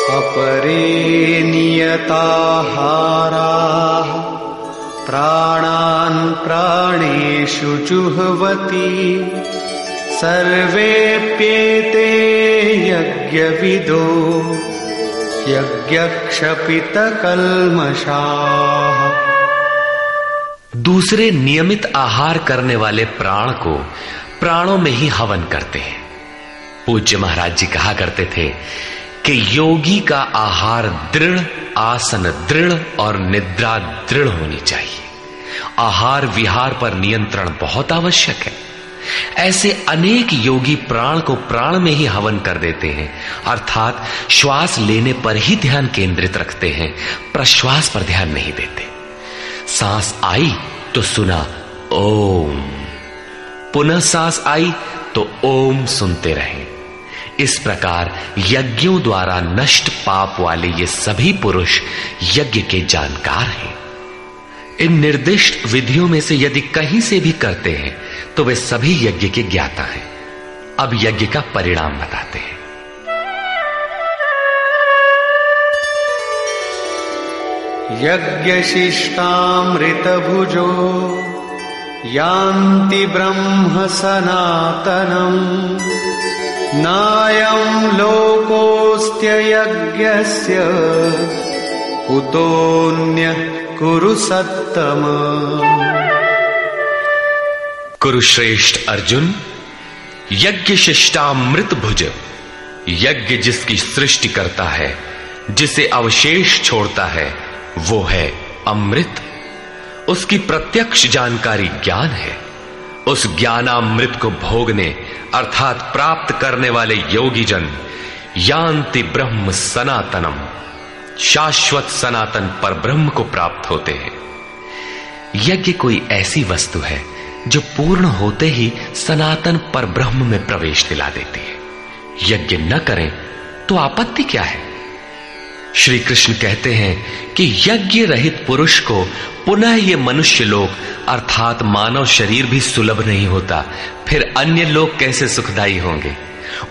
अपरे नियताहाराः प्राणान् प्राणेषु जुह्वति सर्वेप्येते यज्ञविदो यज्ञक्षपितकल्मषाः। दूसरे नियमित आहार करने वाले प्राण को प्राणों में ही हवन करते हैं। पूज्य महाराज जी कहा करते थे कि योगी का आहार दृढ़, आसन दृढ़ और निद्रा दृढ़ होनी चाहिए। आहार विहार पर नियंत्रण बहुत आवश्यक है। ऐसे अनेक योगी प्राण को प्राण में ही हवन कर देते हैं, अर्थात श्वास लेने पर ही ध्यान केंद्रित रखते हैं, प्रश्वास पर ध्यान नहीं देते। सांस आई तो सुना ओम, पुनः सांस आई तो ओम सुनते रहे। इस प्रकार यज्ञों द्वारा नष्ट पाप वाले ये सभी पुरुष यज्ञ के जानकार हैं। इन निर्दिष्ट विधियों में से यदि कहीं से भी करते हैं तो वे सभी यज्ञ के ज्ञाता हैं। अब यज्ञ का परिणाम बताते हैं। यज्ञशिष्टामृतभुजो यान्ति ब्रह्म सनातनम् नायं लोकोऽस्त्ययज्ञस्य कुतोऽन्यः कुरु सत्तम। कुरुश्रेष्ठ अर्जुन, यज्ञ शिष्टामृत भुज, यज्ञ जिसकी सृष्टि करता है, जिसे अवशेष छोड़ता है, वो है अमृत। उसकी प्रत्यक्ष जानकारी ज्ञान है। उस ज्ञानामृत को भोगने अर्थात प्राप्त करने वाले योगी जन यान्ति ब्रह्म सनातनम, शाश्वत सनातन पर ब्रह्म को प्राप्त होते हैं। यज्ञ कोई ऐसी वस्तु है जो पूर्ण होते ही सनातन पर ब्रह्म में प्रवेश दिला देती है। यज्ञ न करें तो आपत्ति क्या है? श्री कृष्ण कहते हैं कि यज्ञ रहित पुरुष को पुनः ये मनुष्य लोक अर्थात मानव शरीर भी सुलभ नहीं होता, फिर अन्य लोग कैसे सुखदायी होंगे?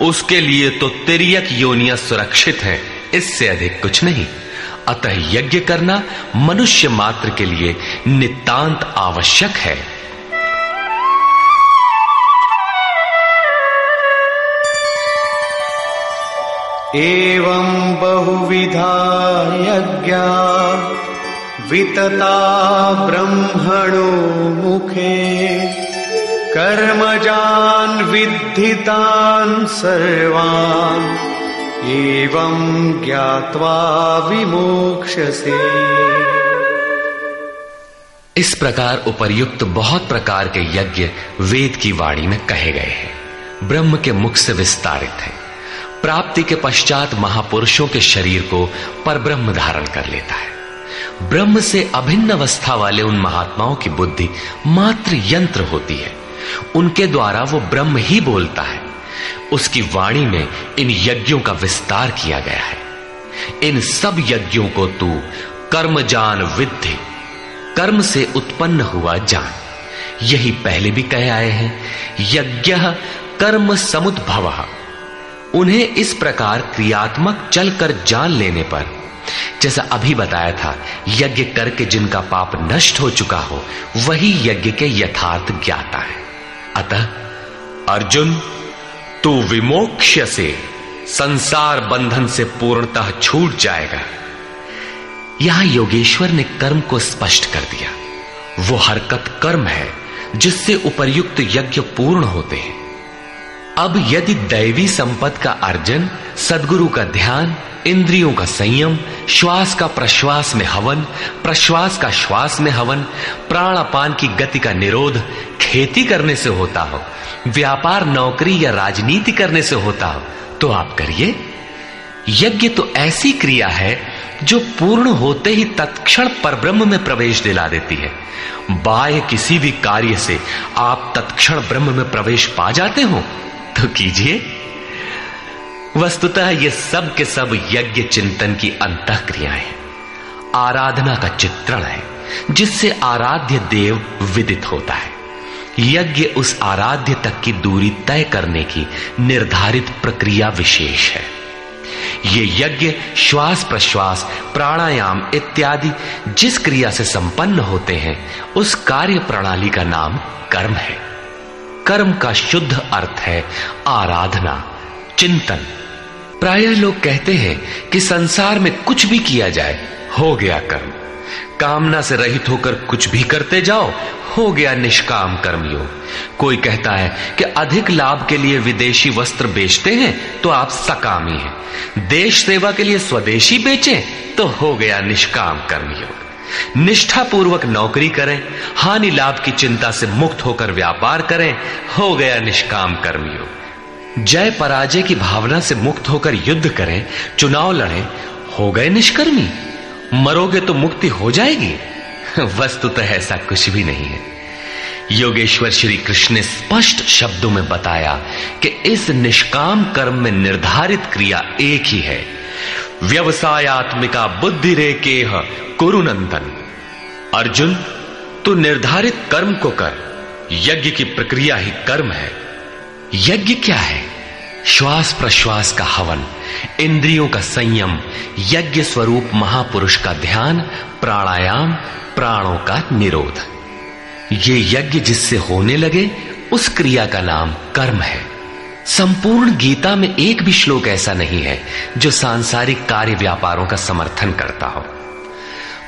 उसके लिए तो तिर्यक योनियां सुरक्षित हैं, इससे अधिक कुछ नहीं। अतः यज्ञ करना मनुष्य मात्र के लिए नितांत आवश्यक है। एवं बहुविधा यज्ञा वितता ब्रह्मणो मुखे कर्मजान् विद्धितान् सर्वान् एवं ज्ञात्वा विमोक्ष्यसे। इस प्रकार उपर्युक्त बहुत प्रकार के यज्ञ वेद की वाणी में कहे गए हैं, ब्रह्म के मुख से विस्तारित है। प्राप्ति के पश्चात महापुरुषों के शरीर को परब्रह्म धारण कर लेता है। ब्रह्म से अभिन्न अवस्था वाले उन महात्माओं की बुद्धि मात्र यंत्र होती है, उनके द्वारा वो ब्रह्म ही बोलता है। उसकी वाणी में इन यज्ञों का विस्तार किया गया है। इन सब यज्ञों को तू कर्म जान विद्धि, कर्म से उत्पन्न हुआ जान। यही पहले भी कहे आए हैं, यज्ञ कर्म समुद्भवः। उन्हें इस प्रकार क्रियात्मक चलकर जान लेने पर, जैसा अभी बताया था, यज्ञ करके जिनका पाप नष्ट हो चुका हो वही यज्ञ के यथार्थ ज्ञाता है। अतः अर्जुन, तू विमोक्ष्य से संसार बंधन से पूर्णतः छूट जाएगा। यहां योगेश्वर ने कर्म को स्पष्ट कर दिया। वो हरकत कर्म है जिससे उपर्युक्त यज्ञ पूर्ण होते हैं। अब यदि दैवी संपत्ति का अर्जन, सद्गुरु का ध्यान, इंद्रियों का संयम, श्वास का प्रश्वास में हवन, प्रश्वास का श्वास में हवन, प्राण अपान की गति का निरोध खेती करने से होता हो, व्यापार नौकरी या राजनीति करने से होता हो, तो आप करिए। यज्ञ तो ऐसी क्रिया है जो पूर्ण होते ही तत्क्षण परब्रह्म में प्रवेश दिला देती है। बाह्य किसी भी कार्य से आप तत्क्षण ब्रह्म में प्रवेश पा जाते हो तो कीजिए। वस्तुतः ये सब के सब यज्ञ चिंतन की अंतः क्रियाएं हैं, आराधना का चित्रण है जिससे आराध्य देव विदित होता है। यज्ञ उस आराध्य तक की दूरी तय करने की निर्धारित प्रक्रिया विशेष है। ये यज्ञ श्वास प्रश्वास प्राणायाम इत्यादि जिस क्रिया से संपन्न होते हैं उस कार्य प्रणाली का नाम कर्म है। कर्म का शुद्ध अर्थ है आराधना, चिंतन। प्रायः लोग कहते हैं कि संसार में कुछ भी किया जाए हो गया कर्म, कामना से रहित होकर कुछ भी करते जाओ हो गया निष्काम कर्मयोग। कोई कहता है कि अधिक लाभ के लिए विदेशी वस्त्र बेचते हैं तो आप सकामी हैं, देश सेवा के लिए स्वदेशी बेचें तो हो गया निष्काम कर्मयोग। निष्ठापूर्वक नौकरी करें, हानि लाभ की चिंता से मुक्त होकर व्यापार करें, हो गया निष्काम कर्मयोग। जय पराजय की भावना से मुक्त होकर युद्ध करें, चुनाव लड़ें, हो गए निष्कर्मी। मरोगे तो मुक्ति हो जाएगी। वस्तुतः ऐसा कुछ भी नहीं है। योगेश्वर श्री कृष्ण ने स्पष्ट शब्दों में बताया कि इस निष्काम कर्म में निर्धारित क्रिया एक ही है, व्यवसायात्मिका बुद्धि रेकेह कुरुनंदन। अर्जुन, तू निर्धारित कर्म को कर, यज्ञ की प्रक्रिया ही कर्म है। यज्ञ क्या है? श्वास प्रश्वास का हवन, इंद्रियों का संयम, यज्ञ स्वरूप महापुरुष का ध्यान, प्राणायाम, प्राणों का निरोध। ये यज्ञ जिससे होने लगे उस क्रिया का नाम कर्म है। संपूर्ण गीता में एक भी श्लोक ऐसा नहीं है जो सांसारिक कार्य व्यापारों का समर्थन करता हो।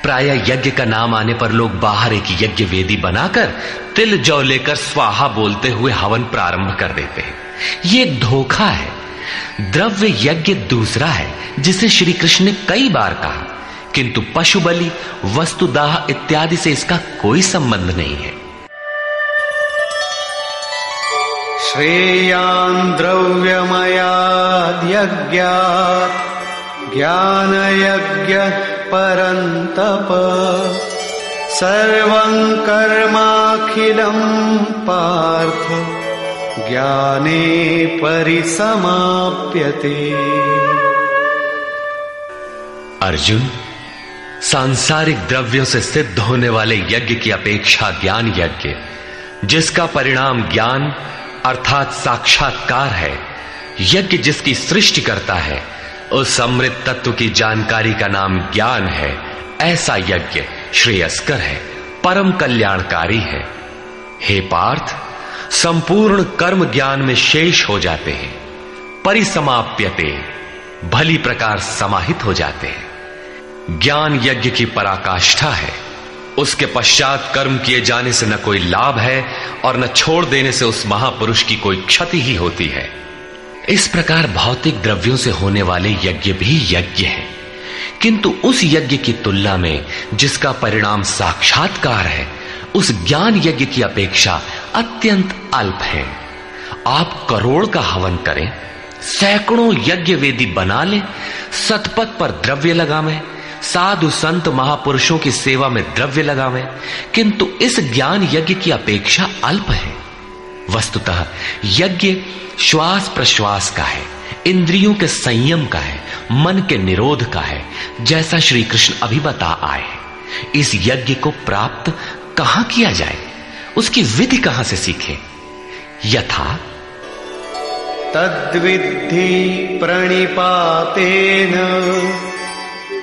प्रायः यज्ञ का नाम आने पर लोग बाहर एक यज्ञ वेदी बनाकर तिल जौ लेकर स्वाहा बोलते हुए हवन प्रारंभ कर देते हैं। ये धोखा है। द्रव्य यज्ञ दूसरा है जिसे श्री कृष्ण ने कई बार कहा, किंतु पशु बलि, वस्तुदाह इत्यादि से इसका कोई संबंध नहीं है। श्रेयान् द्रव्यमयाद् यज्ञात् ज्ञान यज्ञ परन्तप सर्वं कर्माखिलं पार्थ ज्ञाने परिसमाप्यते। अर्जुन, सांसारिक द्रव्यों से सिद्ध होने वाले यज्ञ की अपेक्षा ज्ञान यज्ञ, जिसका परिणाम ज्ञान अर्थात साक्षात्कार है, यज्ञ जिसकी सृष्टि करता है, उस अमृत तत्व की जानकारी का नाम ज्ञान है। ऐसा यज्ञ श्रेयस्कर है, परम कल्याणकारी है। हे पार्थ, संपूर्ण कर्म ज्ञान में शेष हो जाते हैं, परिसमाप्यते, भली प्रकार समाहित हो जाते हैं। ज्ञान यज्ञ की पराकाष्ठा है। उसके पश्चात कर्म किए जाने से न कोई लाभ है और न छोड़ देने से उस महापुरुष की कोई क्षति ही होती है। इस प्रकार भौतिक द्रव्यों से होने वाले यज्ञ भी यज्ञ है, किंतु उस यज्ञ की तुलना में जिसका परिणाम साक्षात्कार है, उस ज्ञान यज्ञ की अपेक्षा अत्यंत अल्प है। आप करोड़ का हवन करें, सैकड़ों यज्ञ वेदी बना लें, सतपथ पर द्रव्य लगावें, साधु संत महापुरुषों की सेवा में द्रव्य लगावें, किंतु इस ज्ञान यज्ञ की अपेक्षा अल्प है। वस्तुतः यज्ञ श्वास प्रश्वास का है, इंद्रियों के संयम का है, मन के निरोध का है, जैसा श्री कृष्ण अभी बता आए। इस यज्ञ को प्राप्त कहां किया जाए, उसकी विधि कहां से सीखे? यथा तद्विद्धि प्रणिपातेन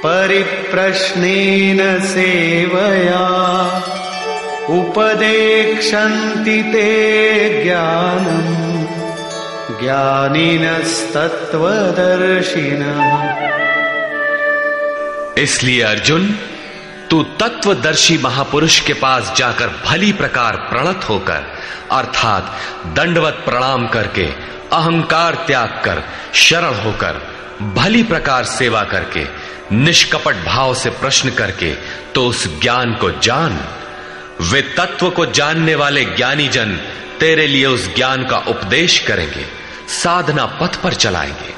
परिप्रश्नेन सेवया उपदेक्षन्ति ते ज्ञानम् ज्ञानिनस्तत्त्वदर्शिनः। इसलिए अर्जुन, तू तत्वदर्शी महापुरुष के पास जाकर भली प्रकार प्रणत होकर अर्थात दंडवत प्रणाम करके, अहंकार त्याग कर, शरण होकर, भली प्रकार सेवा करके, निष्कपट भाव से प्रश्न करके तो उस ज्ञान को जान। वे तत्व को जानने वाले ज्ञानी जन तेरे लिए उस ज्ञान का उपदेश करेंगे, साधना पथ पर चलाएंगे।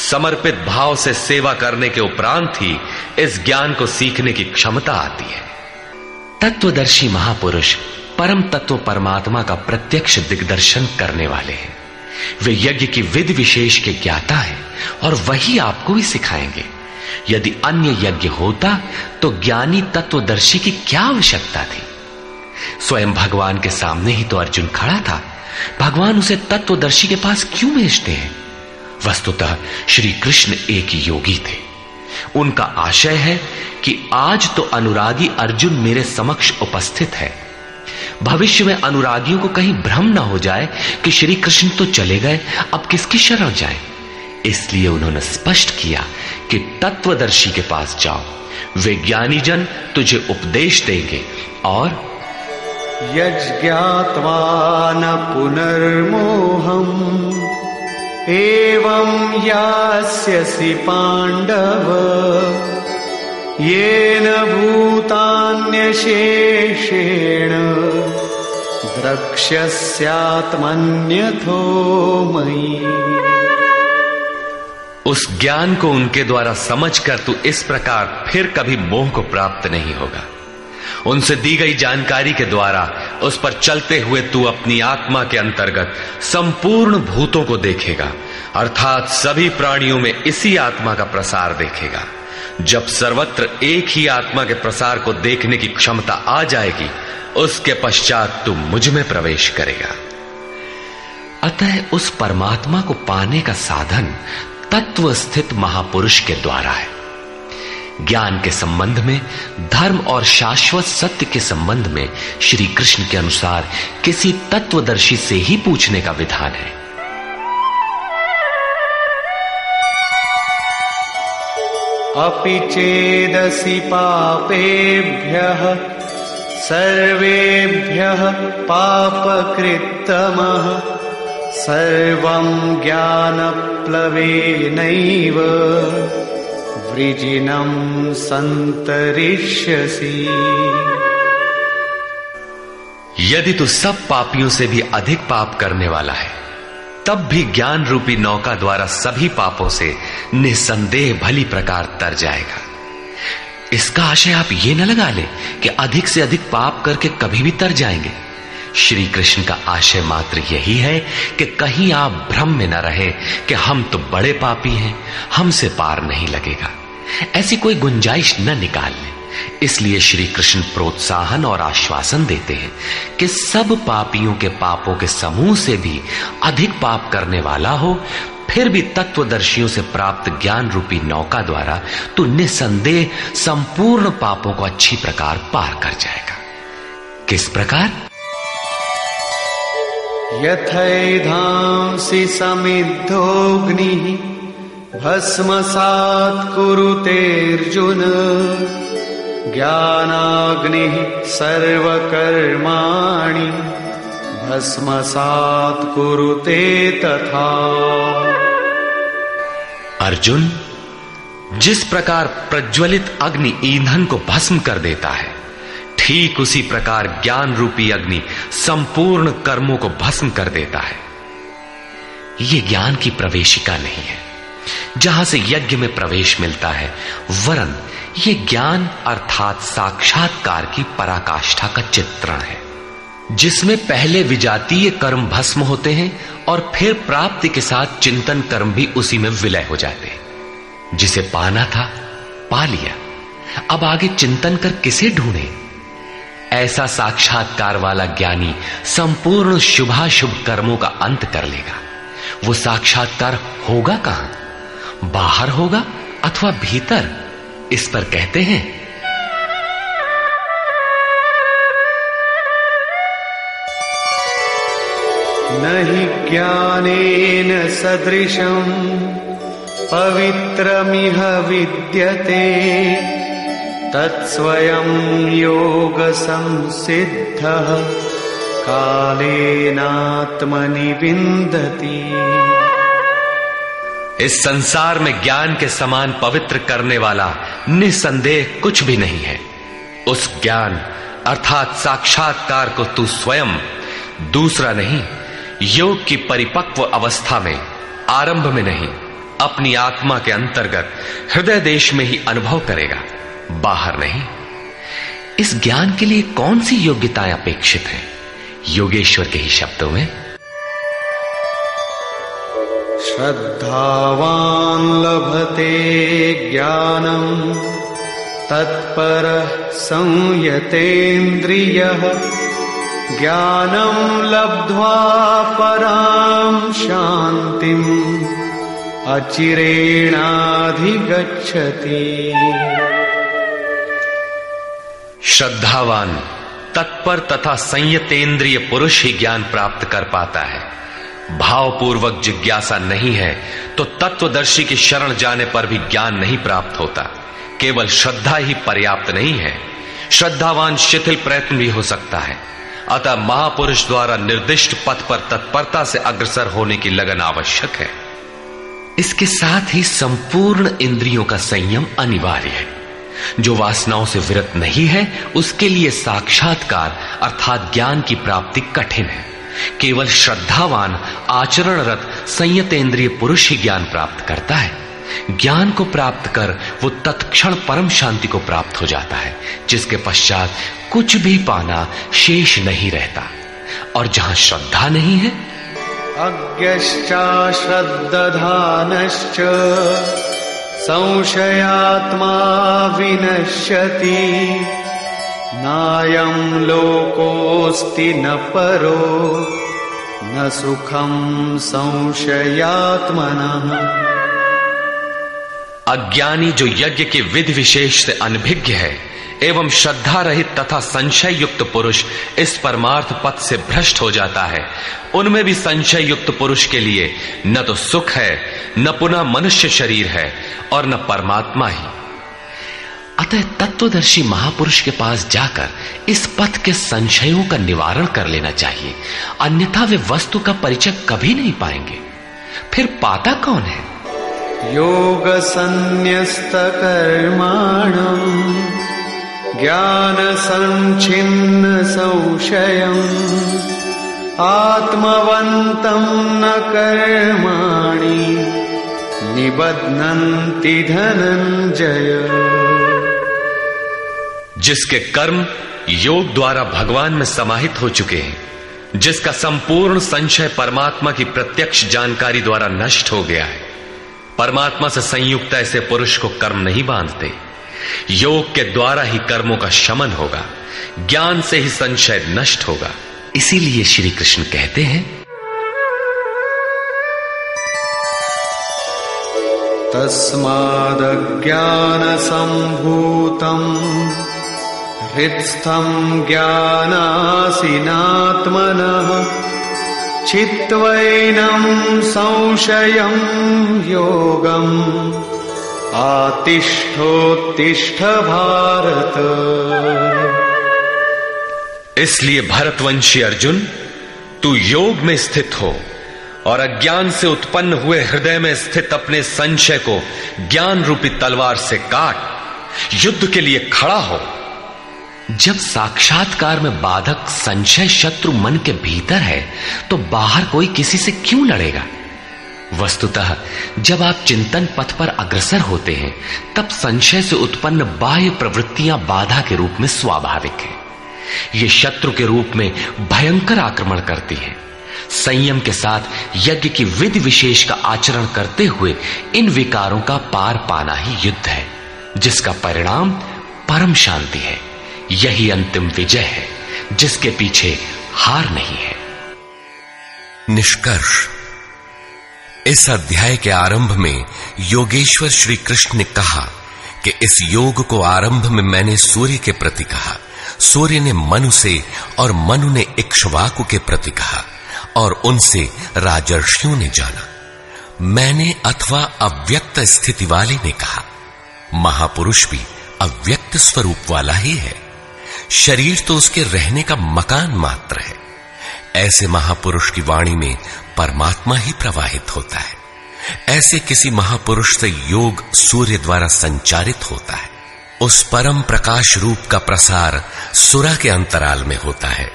समर्पित भाव से सेवा करने के उपरांत ही इस ज्ञान को सीखने की क्षमता आती है। तत्वदर्शी महापुरुष परम तत्व परमात्मा का प्रत्यक्ष दिग्दर्शन करने वाले हैं। वे यज्ञ की विधि विशेष के ज्ञाता हैं और वही आपको भी सिखाएंगे। यदि अन्य यज्ञ होता तो ज्ञानी तत्वदर्शी की क्या आवश्यकता थी? स्वयं भगवान के सामने ही तो अर्जुन खड़ा था। भगवान उसे तत्वदर्शी के पास क्यों भेजते हैं? वस्तुतः श्री कृष्ण एक योगी थे। उनका आशय है कि आज तो अनुरागी अर्जुन मेरे समक्ष उपस्थित है, भविष्य में अनुरागियों को कहीं भ्रम न हो जाए कि श्री कृष्ण तो चले गए, अब किसकी शरण जाए। इसलिए उन्होंने स्पष्ट किया कि तत्वदर्शी के पास जाओ, वे ज्ञानी जन तुझे उपदेश देंगे और यज्ञात्वा न पुनर्मोहम् एवं यास्यसि पांडव येन भूतान्यशेषेण द्रक्ष्यस्यात्मन्यथो मयि। उस ज्ञान को उनके द्वारा समझकर तू इस प्रकार फिर कभी मोह को प्राप्त नहीं होगा। उनसे दी गई जानकारी के द्वारा उस पर चलते हुए तू अपनी आत्मा के अंतर्गत संपूर्ण भूतों को देखेगा, अर्थात सभी प्राणियों में इसी आत्मा का प्रसार देखेगा। जब सर्वत्र एक ही आत्मा के प्रसार को देखने की क्षमता आ जाएगी, उसके पश्चात तू मुझ में प्रवेश करेगा। अतः उस परमात्मा को पाने का साधन तत्व स्थित महापुरुष के द्वारा है। ज्ञान के संबंध में, धर्म और शाश्वत सत्य के संबंध में श्री कृष्ण के अनुसार किसी तत्वदर्शी से ही पूछने का विधान है। अपि चेदसि पापेभ्यः सर्वेभ्यः पापकृत्तमः सर्वं ज्ञानप्लवेनैव वृजिनं संतरिष्यसि। यदि तू सब पापियों से भी अधिक पाप करने वाला है, तब भी ज्ञान रूपी नौका द्वारा सभी पापों से निसंदेह भली प्रकार तर जाएगा। इसका आशय आप ये न लगा ले कि अधिक से अधिक पाप करके कभी भी तर जाएंगे। श्री कृष्ण का आशय मात्र यही है कि कहीं आप भ्रम में न रहे कि हम तो बड़े पापी हैं, हमसे पार नहीं लगेगा। ऐसी कोई गुंजाइश न निकाल ले। इसलिए श्री कृष्ण प्रोत्साहन और आश्वासन देते हैं कि सब पापियों के पापों के समूह से भी अधिक पाप करने वाला हो, फिर भी तत्वदर्शियों से प्राप्त ज्ञान रूपी नौका द्वारा तू निसंदेह संपूर्ण पापों को अच्छी प्रकार पार कर जाएगा। किस प्रकार? यथैधांसि समिद्धोऽग्निः भस्मसात् कुरुतेऽर्जुन ज्ञानाग्निः सर्वकर्माणि भस्मसात् कुरुते तथा। अर्जुन, जिस प्रकार प्रज्वलित अग्नि ईंधन को भस्म कर देता है, ठीक उसी प्रकार ज्ञान रूपी अग्नि संपूर्ण कर्मों को भस्म कर देता है। यह ज्ञान की प्रवेशिका नहीं है जहां से यज्ञ में प्रवेश मिलता है, वरन यह ज्ञान अर्थात साक्षात्कार की पराकाष्ठा का चित्रण है, जिसमें पहले विजातीय कर्म भस्म होते हैं और फिर प्राप्ति के साथ चिंतन कर्म भी उसी में विलय हो जाते हैं। जिसे पाना था पा लिया, अब आगे चिंतन कर किसे ढूंढे? ऐसा साक्षात्कार वाला ज्ञानी संपूर्ण शुभाशुभ कर्मों का अंत कर लेगा। वो साक्षात्कार होगा कहां? बाहर होगा अथवा भीतर? इस पर कहते हैं, नहि ज्ञानेन सदृशं पवित्रमिह विद्यते तत्स्वयं योग संसिद्धः कालेनात्मनि विन्दति। इस संसार में ज्ञान के समान पवित्र करने वाला निसंदेह कुछ भी नहीं है। उस ज्ञान अर्थात साक्षात्कार को तू स्वयं, दूसरा नहीं, योग की परिपक्व अवस्था में, आरंभ में नहीं, अपनी आत्मा के अंतर्गत हृदय देश में ही अनुभव करेगा, बाहर नहीं। इस ज्ञान के लिए कौन सी योग्यताएं अपेक्षित हैं? योगेश्वर के ही शब्दों में, श्रद्धावान लभते ज्ञानम् तत्परः संयतेन्द्रियः ज्ञानं लब्ध्वा परां शान्तिं अचिरेणाधिगच्छति। श्रद्धावान तत्पर तथा संयतेंद्रिय पुरुष ही ज्ञान प्राप्त कर पाता है। भावपूर्वक जिज्ञासा नहीं है तो तत्वदर्शी की शरण जाने पर भी ज्ञान नहीं प्राप्त होता। केवल श्रद्धा ही पर्याप्त नहीं है, श्रद्धावान शिथिल प्रयत्न भी हो सकता है। अतः महापुरुष द्वारा निर्दिष्ट पथ पर तत्परता से अग्रसर होने की लगन आवश्यक है। इसके साथ ही संपूर्ण इंद्रियों का संयम अनिवार्य है। जो वासनाओं से विरत नहीं है उसके लिए साक्षात्कार अर्थात ज्ञान की प्राप्ति कठिन है। केवल श्रद्धावान आचरणरत संयतेंद्रिय पुरुष ही ज्ञान प्राप्त करता है। ज्ञान को प्राप्त कर वो तत्क्षण परम शांति को प्राप्त हो जाता है, जिसके पश्चात कुछ भी पाना शेष नहीं रहता। और जहां श्रद्धा नहीं है, अज्ञश्चा श्रद्धानश्च संशयात्मा विनश्यति। नायं लोकोऽस्ति न परो न सुखं संशयात्मनः। अज्ञानी जो यज्ञ के विधि विशेष से अनभिज्ञ है एवं श्रद्धा रहित तथा संशय युक्त पुरुष इस परमार्थ पथ से भ्रष्ट हो जाता है। उनमें भी संशय युक्त पुरुष के लिए न तो सुख है, न पुनः मनुष्य शरीर है और न परमात्मा ही। अतः तत्वदर्शी महापुरुष के पास जाकर इस पथ के संशयों का निवारण कर लेना चाहिए, अन्यथा वे वस्तु का परिचय कभी नहीं पाएंगे। फिर पाता कौन है? योग संन्यस्त कर्माणं ज्ञान संचिन्न संशयम् आत्मवन्तं न कर्माणि निबध्नन्ति धनंजय। जिसके कर्म योग द्वारा भगवान में समाहित हो चुके हैं, जिसका संपूर्ण संशय परमात्मा की प्रत्यक्ष जानकारी द्वारा नष्ट हो गया है, परमात्मा से संयुक्त ऐसे पुरुष को कर्म नहीं बांधते। योग के द्वारा ही कर्मों का शमन होगा, ज्ञान से ही संशय नष्ट होगा। इसीलिए श्री कृष्ण कहते हैं, तस्मादज्ञान संभूतं हृत्स्थं ज्ञानासिनात्मनः चित्वैनं संशयं योगम् आतिष्ठोत्तिष्ठ भारत। इसलिए भरतवंशी अर्जुन, तू योग में स्थित हो और अज्ञान से उत्पन्न हुए हृदय में स्थित अपने संशय को ज्ञान रूपी तलवार से काट युद्ध के लिए खड़ा हो। जब साक्षात्कार में बाधक संशय शत्रु मन के भीतर है तो बाहर कोई किसी से क्यों लड़ेगा? वस्तुतः जब आप चिंतन पथ पर अग्रसर होते हैं तब संशय से उत्पन्न बाह्य प्रवृत्तियां बाधा के रूप में स्वाभाविक है। ये शत्रु के रूप में भयंकर आक्रमण करती है। संयम के साथ यज्ञ की विधि विशेष का आचरण करते हुए इन विकारों का पार पाना ही युद्ध है, जिसका परिणाम परम शांति है। यही अंतिम विजय है, जिसके पीछे हार नहीं है। निष्कर्ष, इस अध्याय के आरंभ में योगेश्वर श्री कृष्ण ने कहा कि इस योग को आरंभ में मैंने सूर्य के प्रति कहा, सूर्य ने मनु से और मनु ने इक्ष्वाकु के प्रति कहा और उनसे राजर्षियों ने जाना। मैंने अथवा अव्यक्त स्थिति वाले ने कहा। महापुरुष भी अव्यक्त स्वरूप वाला ही है, शरीर तो उसके रहने का मकान मात्र है। ऐसे महापुरुष की वाणी में परमात्मा ही प्रवाहित होता है। ऐसे किसी महापुरुष से योग सूर्य द्वारा संचारित होता है। उस परम प्रकाश रूप का प्रसार सुरा के अंतराल में होता है,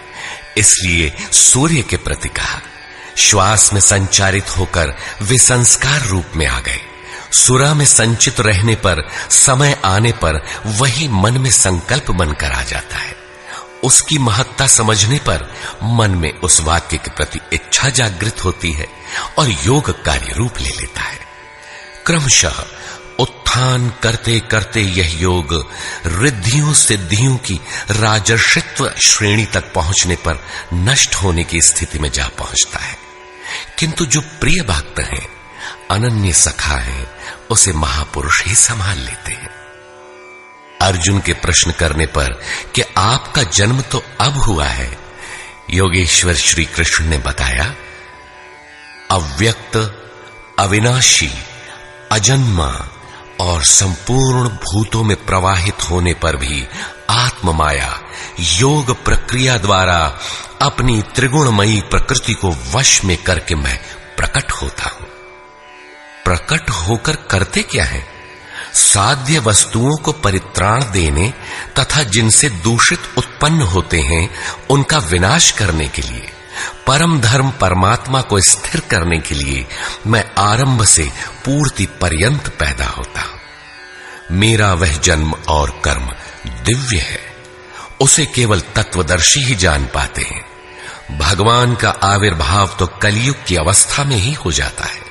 इसलिए सूर्य के प्रति कहा। श्वास में संचारित होकर वे संस्कार रूप में आ गए। सुरा में संचित रहने पर समय आने पर वही मन में संकल्प बनकर आ जाता है। उसकी महत्ता समझने पर मन में उस वाक्य के प्रति इच्छा जागृत होती है और योग कार्य रूप ले लेता है। क्रमशः उत्थान करते करते यह योग रिद्धियों सिद्धियों की राजर्षित्व श्रेणी तक पहुंचने पर नष्ट होने की स्थिति में जा पहुंचता है। किंतु जो प्रिय भक्त हैं, अनन्य सखा है उसे महापुरुष ही संभाल लेते हैं। अर्जुन के प्रश्न करने पर कि आपका जन्म तो अब हुआ है, योगेश्वर श्री कृष्ण ने बताया, अव्यक्त, अविनाशी, अजन्मा और संपूर्ण भूतों में प्रवाहित होने पर भी आत्म माया योग प्रक्रिया द्वारा अपनी त्रिगुणमयी प्रकृति को वश में करके मैं प्रकट होता हूं। प्रकट होकर करते क्या है? साध्य वस्तुओं को परित्राण देने तथा जिनसे दूषित उत्पन्न होते हैं उनका विनाश करने के लिए, परम धर्म परमात्मा को स्थिर करने के लिए मैं आरंभ से पूर्ति पर्यंत पैदा होता हूं। मेरा वह जन्म और कर्म दिव्य है, उसे केवल तत्वदर्शी ही जान पाते हैं। भगवान का आविर्भाव तो कलयुग की अवस्था में ही हो जाता है।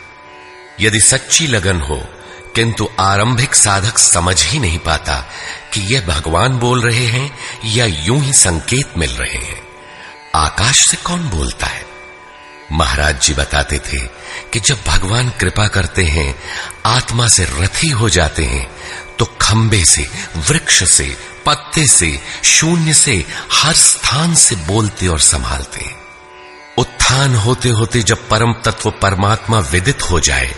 यदि सच्ची लगन हो किंतु आरंभिक साधक समझ ही नहीं पाता कि यह भगवान बोल रहे हैं या यूं ही संकेत मिल रहे हैं। आकाश से कौन बोलता है? महाराज जी बताते थे कि जब भगवान कृपा करते हैं, आत्मा से रथी हो जाते हैं, तो खंबे से, वृक्ष से, पत्ते से, शून्य से, हर स्थान से बोलते और संभालते हैं। उत्थान होते होते जब परम तत्व परमात्मा विदित हो जाए,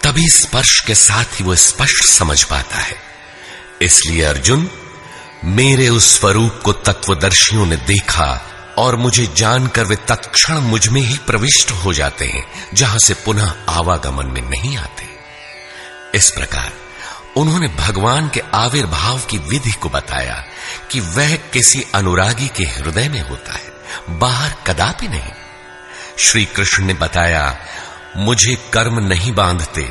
तभी स्पर्श के साथ ही वो स्पष्ट समझ पाता है। इसलिए अर्जुन, मेरे उस स्वरूप को तत्वदर्शियों ने देखा और मुझे जानकर वे तत्क्षण मुझ में ही प्रविष्ट हो जाते हैं, जहां से पुनः आवागमन में नहीं आते। इस प्रकार उन्होंने भगवान के आविर्भाव की विधि को बताया कि वह किसी अनुरागी के हृदय में होता है, बाहर कदापि नहीं। श्री कृष्ण ने बताया, मुझे कर्म नहीं बांधते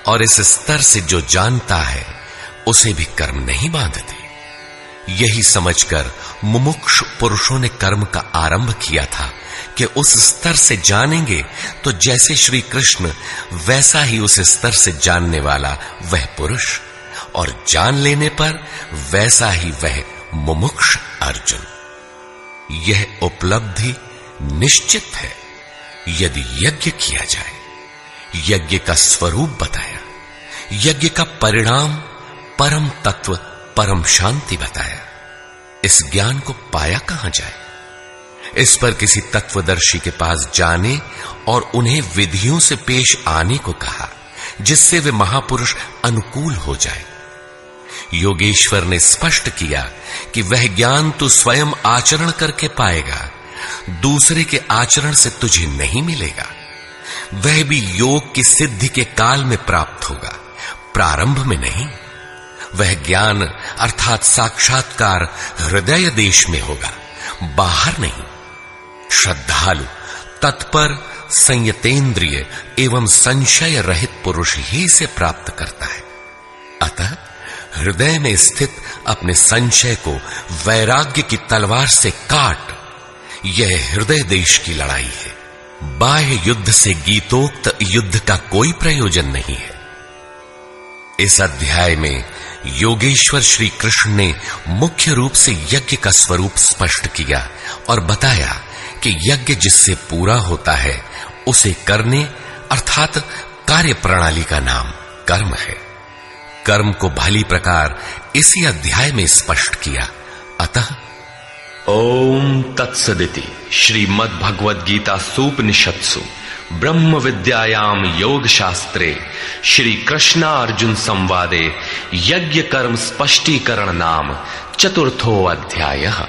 और इस स्तर से जो जानता है उसे भी कर्म नहीं बांधते। यही समझकर मुमुक्षु पुरुषों ने कर्म का आरंभ किया था कि उस स्तर से जानेंगे तो जैसे श्री कृष्ण, वैसा ही उस स्तर से जानने वाला वह पुरुष, और जान लेने पर वैसा ही वह मुमुक्ष अर्जुन। यह उपलब्धि निश्चित है यदि यज्ञ किया जाए। यज्ञ का स्वरूप बताया, यज्ञ का परिणाम परम तत्व परम शांति बताया। इस ज्ञान को पाया कहां जाए? इस पर किसी तत्वदर्शी के पास जाने और उन्हें विधियों से पेश आने को कहा, जिससे वे महापुरुष अनुकूल हो जाए। योगेश्वर ने स्पष्ट किया कि वह ज्ञान तू स्वयं आचरण करके पाएगा, दूसरे के आचरण से तुझे नहीं मिलेगा। वह भी योग की सिद्धि के काल में प्राप्त होगा, प्रारंभ में नहीं। वह ज्ञान अर्थात साक्षात्कार हृदय देश में होगा, बाहर नहीं। श्रद्धालु, तत्पर, संयतेंद्रिय एवं संशय रहित पुरुष ही इसे प्राप्त करता है। अतः हृदय में स्थित अपने संशय को वैराग्य की तलवार से काट। यह हृदय देश की लड़ाई है। बाह्य युद्ध से गीतोक्त युद्ध का कोई प्रयोजन नहीं है। इस अध्याय में योगेश्वर श्री कृष्ण ने मुख्य रूप से यज्ञ का स्वरूप स्पष्ट किया और बताया कि यज्ञ जिससे पूरा होता है उसे करने अर्थात कार्य प्रणाली का नाम कर्म है। कर्म को भली प्रकार इसी अध्याय में स्पष्ट किया। अतः ओम तत्सदिति श्रीमद् भगवद गीता सूपनिषत्सु ब्रह्म विद्यायाम योग शास्त्रे श्री कृष्णा अर्जुन संवादे यज्ञ कर्म स्पष्टीकरण नाम चतुर्थो अध्यायः।